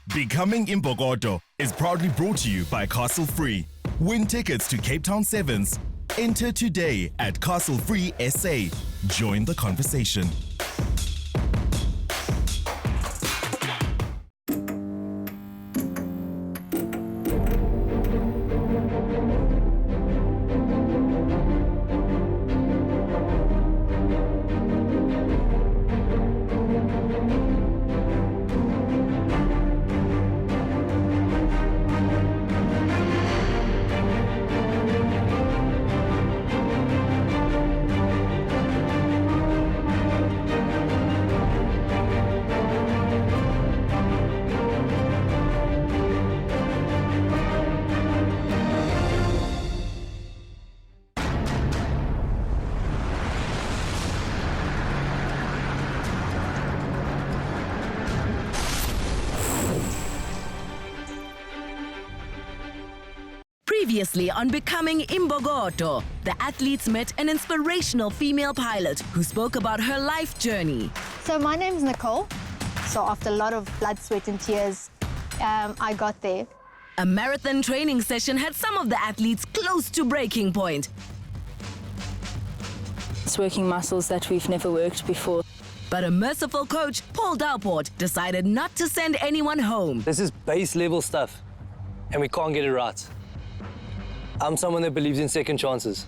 Becoming Imbokodo is proudly brought to you by Castle Free. Win tickets to Cape Town Sevens. Enter today at Castle Free SA. Join the conversation. Previously on Becoming Imbokodo, the athletes met an inspirational female pilot who spoke about her life journey. So my name's Nicole. So after a lot of blood, sweat and tears, I got there. A marathon training session had some of the athletes close to breaking point. It's working muscles that we've never worked before. But a merciful coach, Paul Dalport, decided not to send anyone home. This is base level stuff, and we can't get it right. I'm someone that believes in second chances.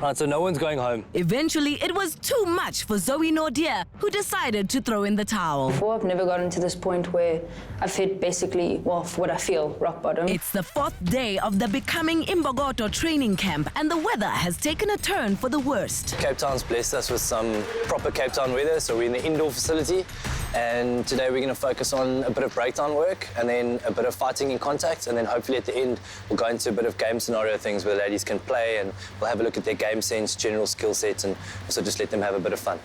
Right, so no one's going home. Eventually, it was too much for Zoe Nordier, who decided to throw in the towel. Before, I've never gotten to this point where I've hit basically, well, what I feel, rock bottom. It's the 4th day of the Becoming Imbokodo training camp, and the weather has taken a turn for the worst. Cape Town's blessed us with some proper Cape Town weather, so we're in the indoor facility. And today we're going to focus on a bit of breakdown work and then a bit of fighting in contact, and then hopefully at the end we'll go into a bit of game scenario things where the ladies can play, and we'll have a look at their game sense, general skill sets, and also just let them have a bit of fun.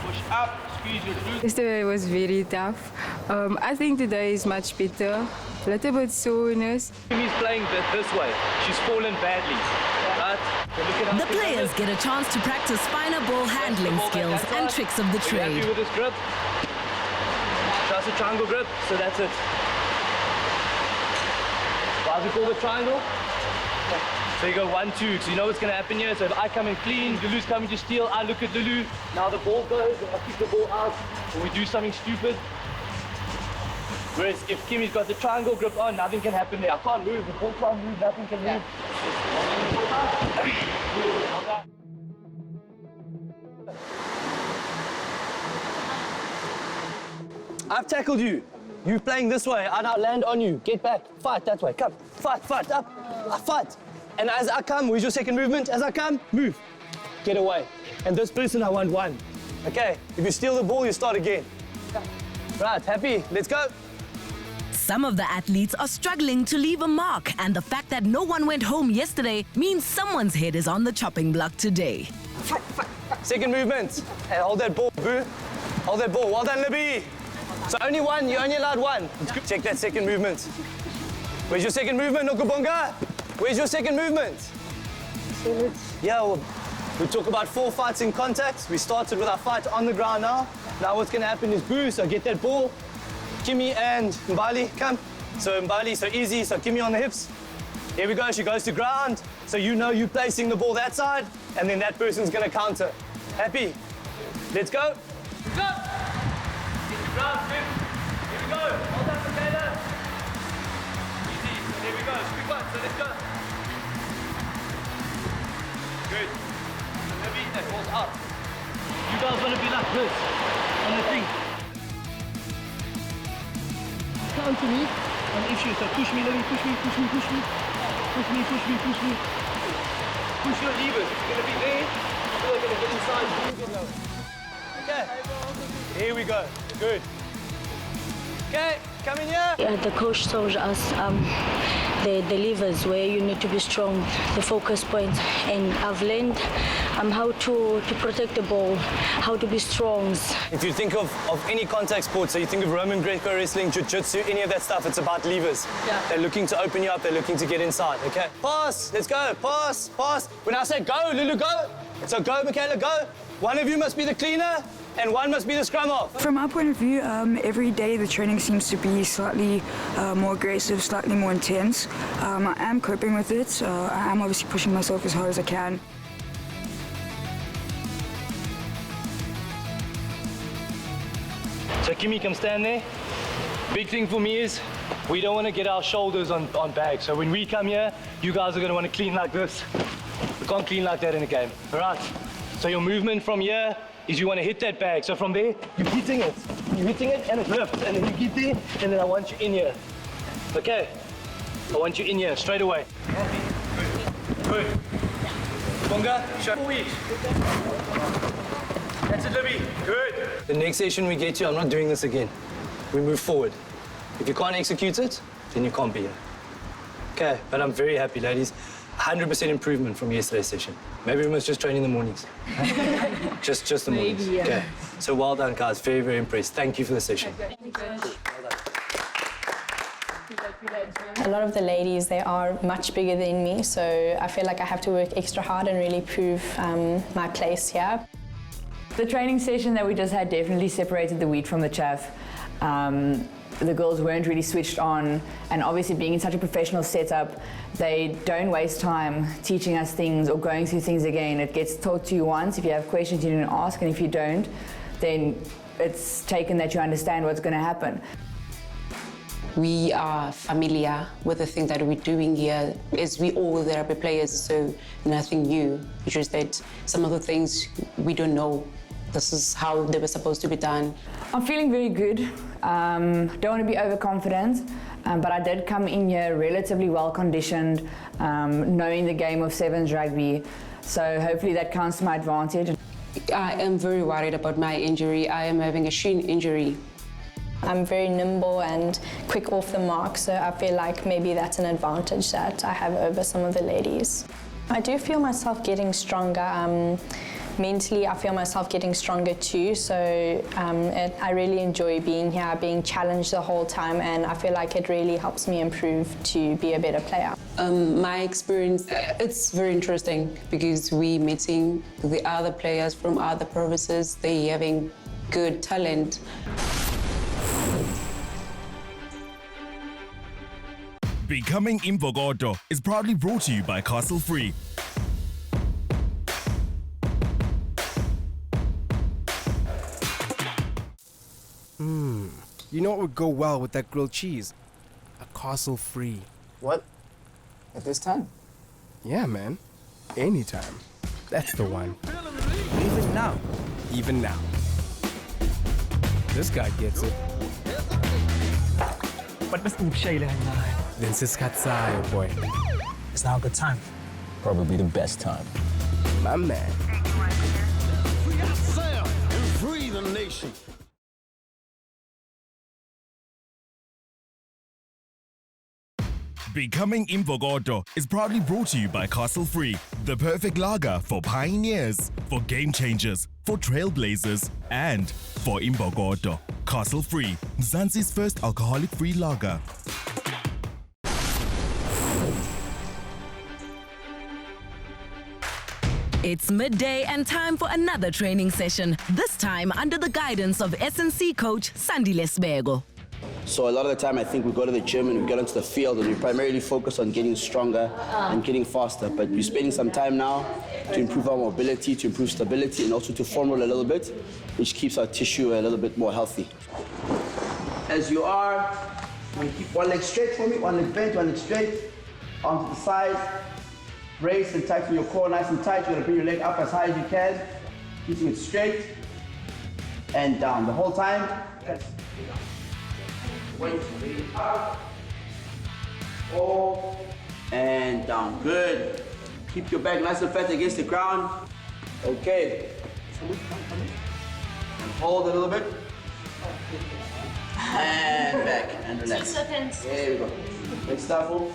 Push up, squeeze your glutes. Yesterday was very tough. I think today is much better. A little bit soreness. Kimmy's playing this way. She's fallen badly. Right? So look at how The players get a chance to practice finer ball handling skills and tricks of the Are you happy trade. with this grip? Just a triangle grip, so that's it. Why do we call the triangle? So you go 1, 2, so you know what's going to happen here. So if I come in clean, Lulu's coming to steal, I look at Lulu, now the ball goes, and I kick the ball out, or we do something stupid. Whereas if Kimmy's got the triangle grip on, nothing can happen there. I can't move, the ball can't move, nothing can move. I've tackled you. You're playing this way. I now land on you. Get back. Fight that way. Come. Fight. Up. Fight. And as I come, where's your second movement? As I come, move. Get away. And this person, I want 1. Okay. If you steal the ball, you start again. Right. Happy? Let's go. Some of the athletes are struggling to leave a mark, and the fact that no one went home yesterday means someone's head is on the chopping block today. Second movement. And hold that ball, boo. Hold that ball. Well done, Libby. So only 1. You're only allowed 1. Check that second movement. Where's your second movement, Nokubonga? Where's your second movement? Yeah, well, we talk about 4 fights in contact. We started with our fight on the ground now. Now what's going to happen is boo, so get that ball. Kimmy and Mbali, come. So Mbali, so easy, so Kimmy on the hips. Here we go, she goes to ground. So you know you're placing the ball that side, and then that person's going to counter. Happy? Let's go. Let's go! Get to ground, Kim. Here we go. Hold on, Michaela. Easy. There we go. Quick one. So let's go. Good. So maybe that ball's out. You guys want to be like this on the thing. Come to me on issue. So push me, let me push me. Push your levers. It's going to be there. You're going to get inside. Okay. Here we go. Good. Okay, come in here. The coach told us the levers where you need to be strong, the focus point, and I've learned how to protect the ball, how to be strong. If you think of any contact sport, so you think of Roman Greco wrestling, jiu-jitsu, any of that stuff, it's about levers. Yeah. They're looking to open you up, they're looking to get inside, okay? Pass, let's go, pass. When I say go, Lulu, go. So go, Michaela, go. One of you must be the cleaner, and 1 must be the scrum half. From our point of view, every day the training seems to be slightly more aggressive, slightly more intense. I am coping with it. I am obviously pushing myself as hard as I can. So Kimmy, come stand there. Big thing for me is we don't want to get our shoulders on bags. So when we come here, you guys are going to want to clean like this. We can't clean like that in a game. All right? So your movement from here is you want to hit that bag. So from there, you're hitting it. You're hitting it and it lifts. And then you get there and then I want you in here. Okay? I want you in here straight away. Good. Bonga, shot. That's it, Libby. Good. The next session we get to, I'm not doing this again. We move forward. If you can't execute it, then you can't be here. Okay, but I'm very happy, ladies. 100% improvement from yesterday's session. Maybe we must just train in the mornings. just the mornings. Maybe, yeah. Okay. So well done, guys. Very, very impressed. Thank you for the session. A lot of the ladies, they are much bigger than me, so I feel like I have to work extra hard and really prove my place here. The training session that we just had definitely separated the wheat from the chaff. The girls weren't really switched on, and obviously being in such a professional setup, they don't waste time teaching us things or going through things again. It gets taught to you once. If you have questions, you didn't ask, and if you don't, then it's taken that you understand what's going to happen. We are familiar with the thing that we're doing here, as we all therapy players, so nothing new. It's just that some of the things we don't know. This is how they were supposed to be done. I'm feeling very good. Don't want to be overconfident, but I did come in here relatively well conditioned, knowing the game of sevens rugby. So hopefully that counts to my advantage. I am very worried about my injury. I am having a shin injury. I'm very nimble and quick off the mark, so I feel like maybe that's an advantage that I have over some of the ladies. I do feel myself getting stronger. Mentally, I feel myself getting stronger too, so I really enjoy being here, being challenged the whole time, and I feel like it really helps me improve to be a better player. My experience, it's very interesting because we're meeting the other players from other provinces. They're having good talent. Becoming Imbokodo is proudly brought to you by Castle Free. You know what would go well with that grilled cheese? A Castle Free. What? At this time? Yeah, man. Anytime. That's the one. Even now? Even now. This guy gets it. Then Siskatsai, boy. It's now a good time. Probably the best time. My man. Free ourselves and free the nation. Becoming Imbokodo is proudly brought to you by Castle Free, the perfect lager for pioneers, for game changers, for trailblazers, and for Imbokodo. Castle Free, Mzansi's first alcoholic-free lager. It's midday and time for another training session, this time under the guidance of SNC coach Sandy Lesbego. So a lot of the time I think we go to the gym and we get onto the field and we primarily focus on getting stronger and getting faster. But we're spending some time now to improve our mobility, to improve stability, and also to foam roll a little bit, which keeps our tissue a little bit more healthy. As you are, you keep one leg straight for me, one leg bent, one leg straight, onto the side. Brace and tighten your core nice and tight. You're gonna bring your leg up as high as you can, keeping it straight and down the whole time. Wait, up, oh, and down. Good. Keep your back nice and flat against the ground. Okay. And hold a little bit. And back and relax. 2 seconds. There we go. Next shuffle.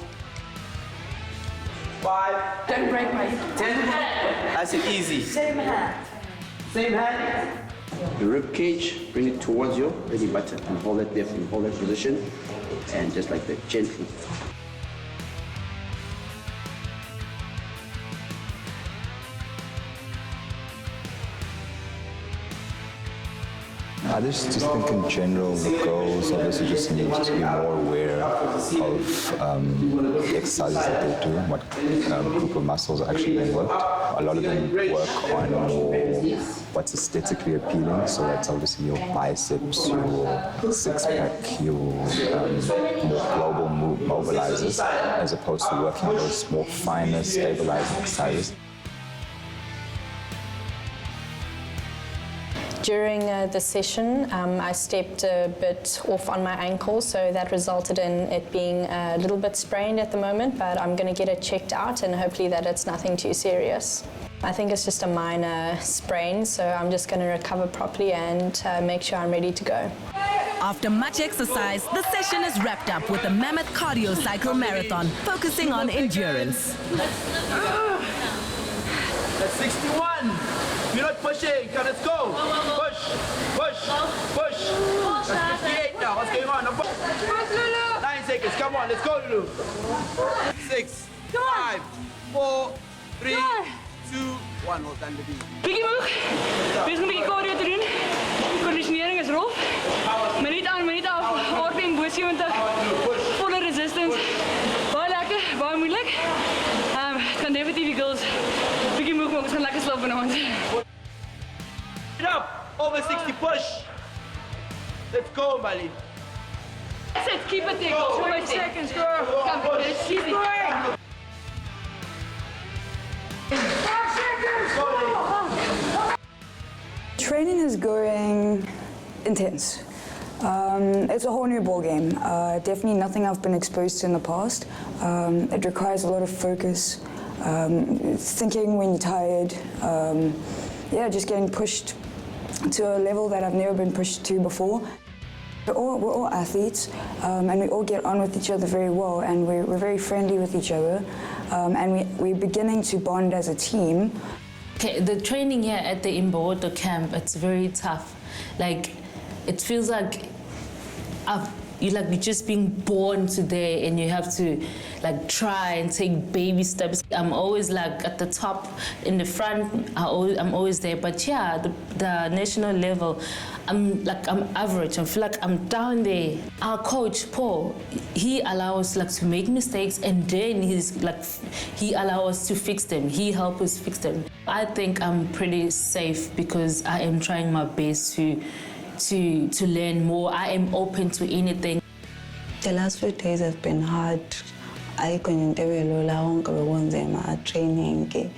5. Don't break my 10. Nice and easy. Same hand. Same hand. The rib cage, bring it towards your belly button and hold it there, and hold that position, and just like that, gently. I just think in general the girls obviously just need to be more aware of the exercises that they do and what group of muscles are actually being worked. A lot of them work on more what's aesthetically appealing, so that's obviously your biceps, your six-pack, your more global mobilizers, as opposed to working on those more finer stabilizing exercises. During the session, I stepped a bit off on my ankle, so that resulted in it being a little bit sprained at the moment, but I'm going to get it checked out and hopefully that it's nothing too serious. I think it's just a minor sprain, so I'm just going to recover properly and make sure I'm ready to go. After much exercise, the session is wrapped up with a mammoth cardio cycle marathon, focusing on endurance. That's 61. You're not pushing. Come, let's go. Push, push, push. That's 58 now. What's going on? 9 seconds. Come on, let's go, Lulu. 6, 5, 4, 3, 2, 1. Hold on, baby. Biggie moeg. Wees een beetje cardio te doen. Conditionering is rof. Minuut aan, minuut af. RPM boos 70. Volle resistance. Baie lekker, baie moeilijk. Het kan definitief die girls biggie moeg maken. Ons gaan lekker slaap vanavond. Get up. Over 60 push. Let's go, Mali. That's it. Keep it there. 20 seconds, girl. Come, let's keep going. Training is going intense. It's a whole new ball game. Definitely nothing I've been exposed to in the past. It requires a lot of focus, thinking when you're tired. Yeah, just getting pushed to a level that I've never been pushed to before. We're all athletes, and we all get on with each other very well, and we're very friendly with each other, and we're beginning to bond as a team. Okay, the training here at the Imbokodo camp, it's very tough. Like, it feels like you're just being born today, and you have to like try and take baby steps. I'm always like at the top, in the front. I'm always there. But yeah, the national level, I'm average. I feel like I'm down there. Our coach Paul, he allows us to make mistakes, and then he allows us to fix them. He helps us fix them. I think I'm pretty safe because I am trying my best to learn more. I am open to anything. The last few days have been hard. I couldn't do my training.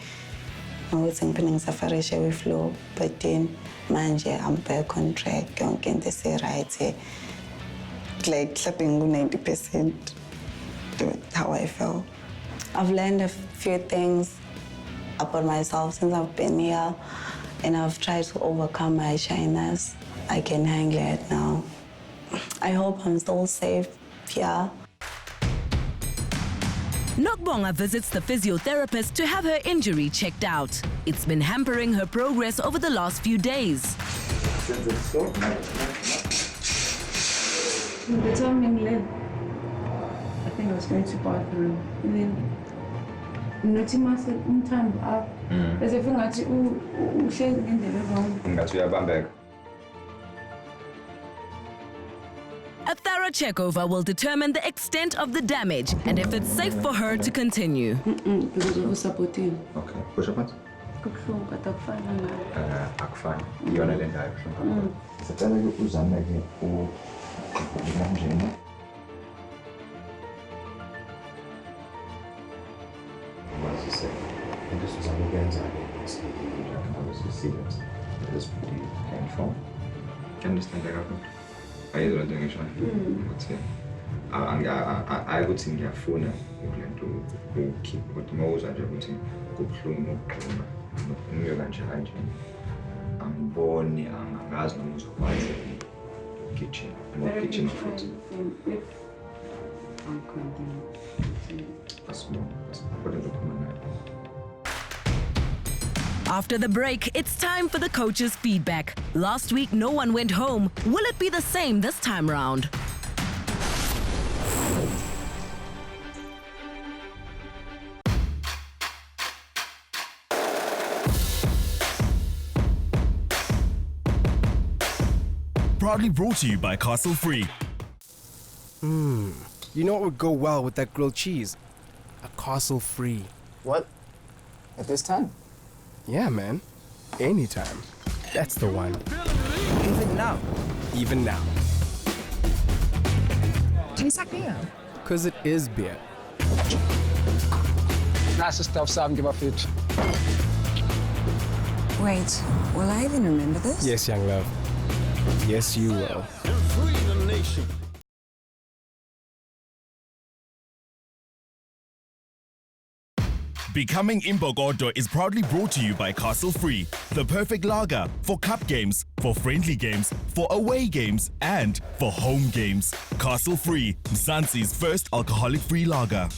I was in safari with flow, but then manje I'm back on track. I'm getting this right. Like clapping 90% to how I felt. I've learned a few things about myself since I've been here, and I've tried to overcome my shyness. I can handle it now. I hope I'm still safe here. Nokbonga visits the physiotherapist to have her injury checked out. It's been hampering her progress over the last few days. The timing led. I think I was going to bathroom, and then nothing must have time up. As if I'm in the room. That's where I'm back. A thorough checkover will determine the extent of the damage and if it's safe for her to continue. Okay, push up. Akufani. Yona le ndayo kuhlunga. Sicela uzame ke ukunjena. What is it? And this was on against I can obviously see that it is pretty painful. Can you understand that? I don't think it's I would think your phone to keep what most I would think good flow. I'm born young, as long as I kitchen and kitchen food. After the break, it's time for the coach's feedback. Last week, no one went home. Will it be the same this time round? proudly brought to you by Castle Free. You know what would go well with that grilled cheese? A Castle Free. What? At this time? Yeah, man. Anytime. That's the one. Even now. Even now. Tastes like beer. Because it is beer. Nice stuff, Sam. Give a fit. Wait, will I even remember this? Yes, young love. Yes, you will. Becoming Imbokodo is proudly brought to you by Castle Free, the perfect lager for cup games, for friendly games, for away games, and for home games. Castle Free, Mzansi's first alcoholic-free lager.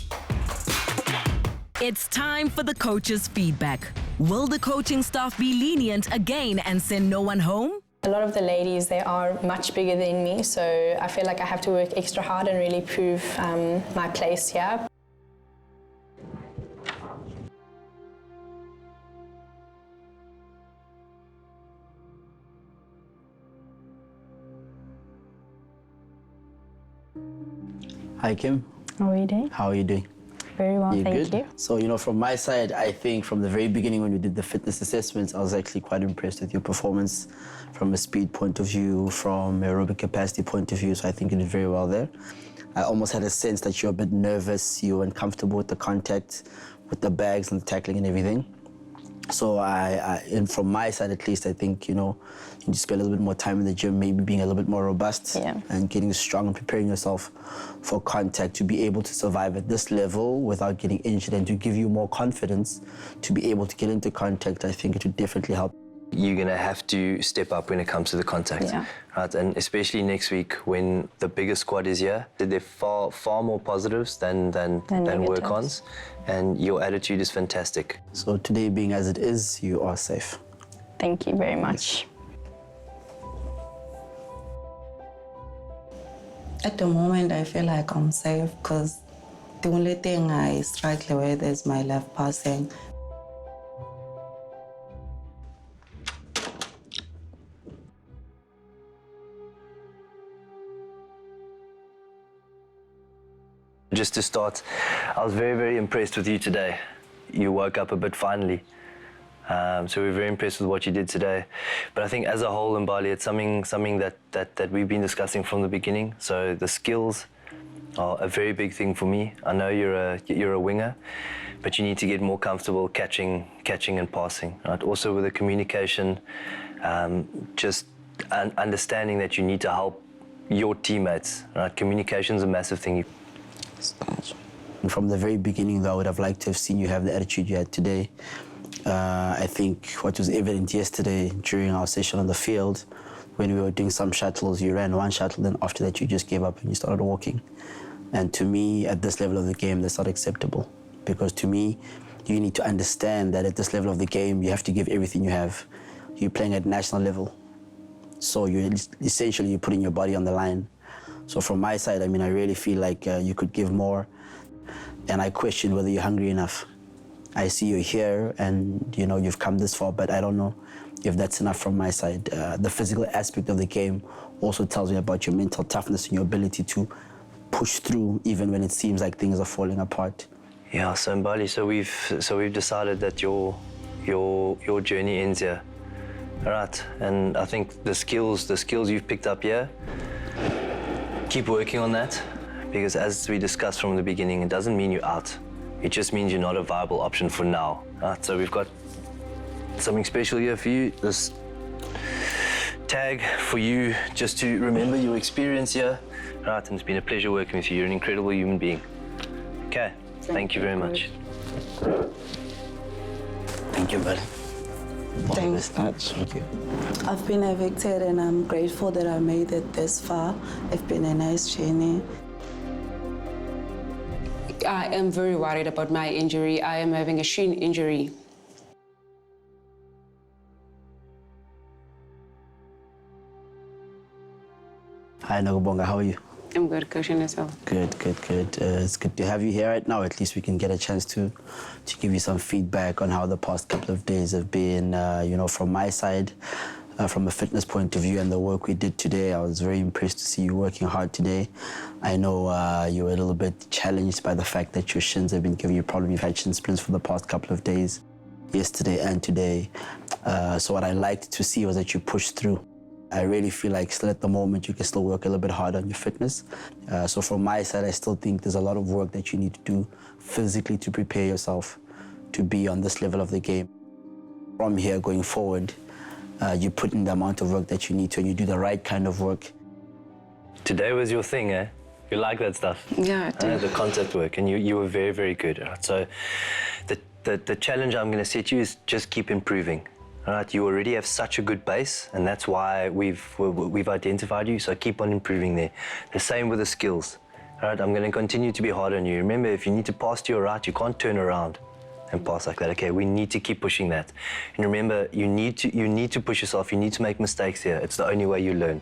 It's time for the coach's feedback. Will the coaching staff be lenient again and send no one home? A lot of the ladies, they are much bigger than me, so I feel like I have to work extra hard and really prove my place here. Hi, Kim. How are you doing? How are you doing? Very well, thank good? you. So, from my side, I think from the very beginning when we did the fitness assessments, I was actually quite impressed with your performance from a speed point of view, from aerobic capacity point of view, so I think you did very well there. I almost had a sense that you're a bit nervous, you weren't comfortable with the contact, with the bags and the tackling and everything. So and from my side at least, I think, you just spend a little bit more time in the gym, maybe being a little bit more robust and getting strong and preparing yourself for contact to be able to survive at this level without getting injured and to give you more confidence to be able to get into contact. I think it would definitely help. You're going to have to step up when it comes to the contact, right? And especially next week when the bigger squad is here, there are far more positives than work-ons, and your attitude is fantastic. So today being as it is, you are safe. Thank you very much. At the moment, I feel like I'm safe because the only thing I struggle with is my left passing. Just to start, I was very, very impressed with you today. You woke up a bit finally. So we're very impressed with what you did today. But I think as a whole in Bali, it's something that we've been discussing from the beginning. So the skills are a very big thing for me. I know you're a winger, but you need to get more comfortable catching and passing. Right? Also with the communication, just understanding that you need to help your teammates. Right? Communication is a massive thing. And from the very beginning, though, I would have liked to have seen you have the attitude you had today. I think what was evident yesterday during our session on the field, when we were doing some shuttles, you ran one shuttle, then after that you just gave up and you started walking. And to me, at this level of the game, that's not acceptable. Because to me, you need to understand that at this level of the game, you have to give everything you have. You're playing at national level. So you're essentially putting your body on the line. So from my side, I really feel like you could give more. And I question whether you're hungry enough. I see you here and, you've come this far, but I don't know if that's enough from my side. The physical aspect of the game also tells me about your mental toughness and your ability to push through even when it seems like things are falling apart. Yeah, so in Bali, so we've decided that your journey ends here. Right, and I think the skills you've picked up here, keep working on that, because as we discussed from the beginning, it doesn't mean you're out. It just means you're not a viable option for now. Right, so we've got something special here for you. This tag for you, just to remember your experience here. Right, and it's been a pleasure working with you. You're an incredible human being. Okay, thank you very much. Thank you, buddy. Thanks. Thank you. I've been evicted and I'm grateful that I made it this far. It's been a nice journey. I am very worried about my injury. I am having a shin injury. Hi, Nogobonga, how are you? I'm good, Coach, and yourself? Good. It's good to have you here right now. At least we can get a chance to give you some feedback on how the past couple of days have been. From my side, from a fitness point of view and the work we did today. I was very impressed to see you working hard today. I know you were a little bit challenged by the fact that your shins have been giving you problems. You've had shin splints for the past couple of days, yesterday and today. So what I liked to see was that you pushed through. I really feel like still at the moment you can still work a little bit harder on your fitness. So from my side, I still think there's a lot of work that you need to do physically to prepare yourself to be on this level of the game. From here going forward, you put in the amount of work that you need to, and you do the right kind of work. Today was your thing, eh? You like that stuff? Yeah, I do. The contact work, and you were very, very good. Right? So the challenge I'm going to set you is just keep improving. All right? You already have such a good base, and that's why we've identified you, so keep on improving there. The same with the skills. All right? I'm going to continue to be hard on you. Remember, if you need to pass to your right, you can't turn around and pass like that. Okay, we need to keep pushing that. And remember, you need to push yourself. You need to make mistakes here. It's the only way you learn.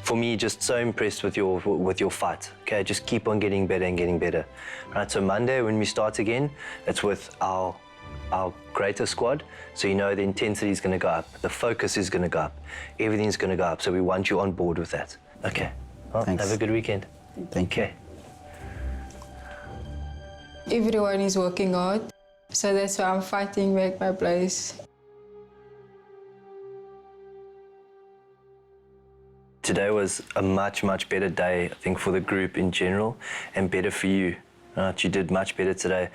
For me, just so impressed with your fight. Okay, just keep on getting better and getting better. Right, so Monday when we start again, it's with our greater squad. So you know the intensity is going to go up, the focus is going to go up, everything's going to go up. So we want you on board with that. Okay. Well, thanks. Have a good weekend. Thank you. Okay. Everyone is working hard, so that's why I'm fighting back my place. Today was a much, much better day, I think, for the group in general, and better for you. You did much better today.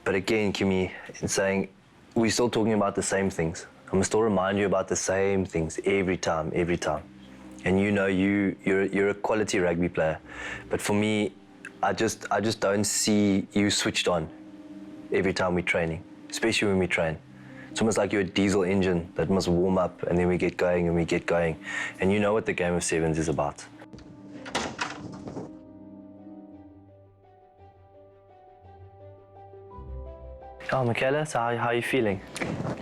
But again, Kimi, in saying, we're still talking about the same things. I'm gonna still remind you about the same things every time. And you know you're a quality rugby player. But for me, I just don't see you switched on every time we're training, especially when we train. It's almost like you're a diesel engine that must warm up, and then we get going and we get going. And you know what the game of sevens is about. Oh, Michaela, so how are you feeling?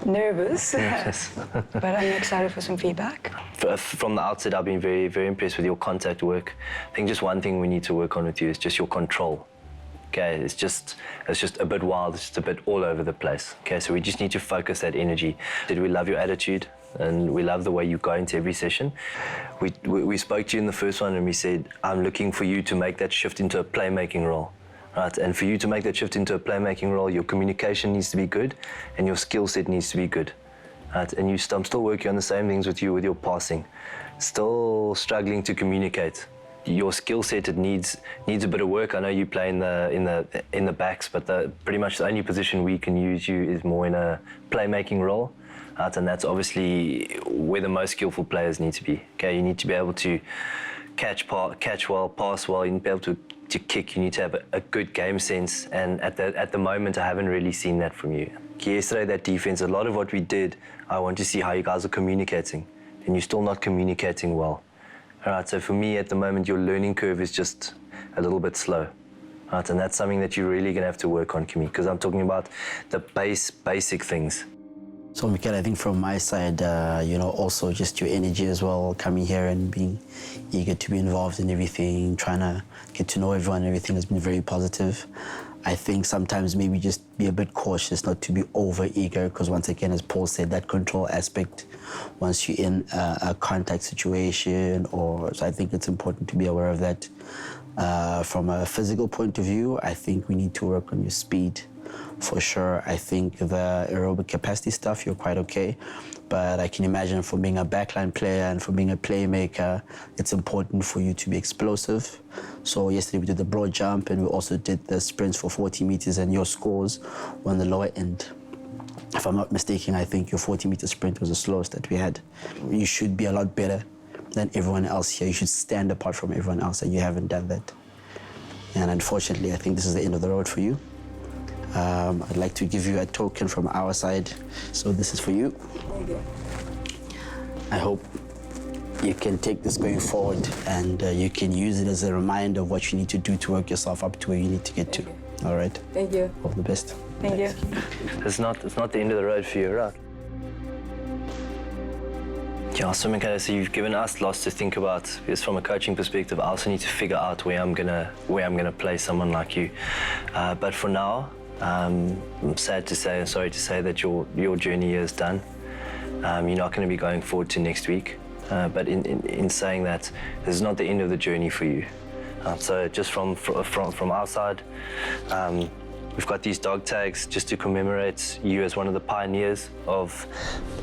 Nervous, Nervous. but I'm excited for some feedback. From the outset, I've been very, very impressed with your contact work. I think just one thing we need to work on with you is just your control. Okay, it's just a bit wild, it's just a bit all over the place. Okay, so we just need to focus that energy. We love your attitude, and we love the way you go into every session. We spoke to you in the first one, and we said, I'm looking for you to make that shift into a playmaking role. Right? And for you to make that shift into a playmaking role, your communication needs to be good, and your skill set needs to be good. Right? And I'm still working on the same things with you with your passing. Still struggling to communicate. Your skill set, it needs a bit of work. I know you play in the backs, but pretty much the only position we can use you is more in a playmaking role, and that's obviously where the most skillful players need to be. Okay, you need to be able to catch well, pass well. You need to be able to kick. You need to have a good game sense, and at the moment I haven't really seen that from you. Yesterday, that defense, a lot of what we did, I want to see how you guys are communicating, and you're still not communicating well. All right, so for me at the moment, your learning curve is just a little bit slow. All right, and that's something that you're really going to have to work on, Kimi, because I'm talking about the basic things. So, Michael, I think from my side, also just your energy as well, coming here and being eager to be involved in everything, trying to get to know everyone, everything has been very positive. I think sometimes maybe just be a bit cautious, not to be over eager, because once again, as Paul said, that control aspect, once you're in a contact situation, so I think it's important to be aware of that. From a physical point of view, I think we need to work on your speed. For sure, I think the aerobic capacity stuff, you're quite okay. But I can imagine from being a backline player and from being a playmaker, it's important for you to be explosive. So yesterday we did the broad jump, and we also did the sprints for 40 meters, and your scores were on the lower end. If I'm not mistaken, I think your 40-meter sprint was the slowest that we had. You should be a lot better than everyone else here. You should stand apart from everyone else, and you haven't done that. And unfortunately, I think this is the end of the road for you. I'd like to give you a token from our side. So this is for you. Thank you. I hope you can take this going forward, and you can use it as a reminder of what you need to do to work yourself up to where you need to get to. All right? Thank you. All the best. Thank you. It's not the end of the road for you, right? Yeah, so you've given us lots to think about. Because from a coaching perspective, I also need to figure out where I'm gonna play someone like you. But for now, I'm sad to say and sorry to say that your journey is done. You're not going to be going forward to next week. But in saying that, this is not the end of the journey for you. So just from our side, we've got these dog tags just to commemorate you as one of the pioneers of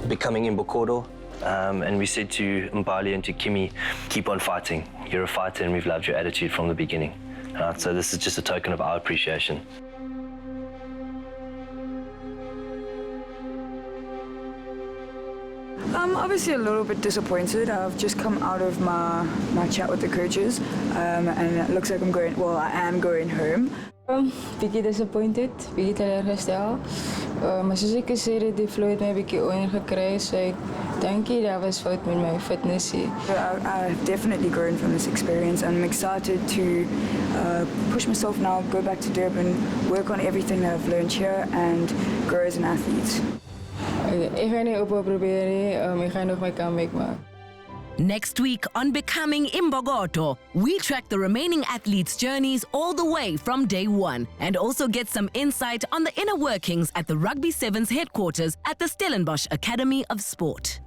becoming Imbokodo. And we said to Mbali and to Kimi, keep on fighting. You're a fighter and we've loved your attitude from the beginning. So this is just a token of our appreciation. I'm obviously a little bit disappointed. I've just come out of my chat with the coaches, and it looks like I am going home. Bietjie disappointed, bietjie teleurgestel. Maar soos ek gesê het, die flow het my 'n bietjie oorgekry, so ek dink daar was fout met my fitness hier. I've definitely grown from this experience, and I'm excited to push myself now, go back to Durban, work on everything that I've learned here, and grow as an athlete. Ek gaan nie ophou probeer nie, ek gaan nog my comeback maak. Next week on Becoming Imbokodo, we track the remaining athletes' journeys all the way from day one and also get some insight on the inner workings at the Rugby Sevens headquarters at the Stellenbosch Academy of Sport.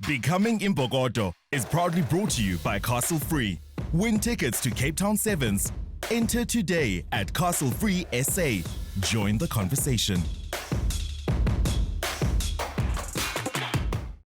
Becoming Imbokodo is proudly brought to you by Castle Free. Win tickets to Cape Town Sevens. Enter today at Castle Free SA. Join the conversation.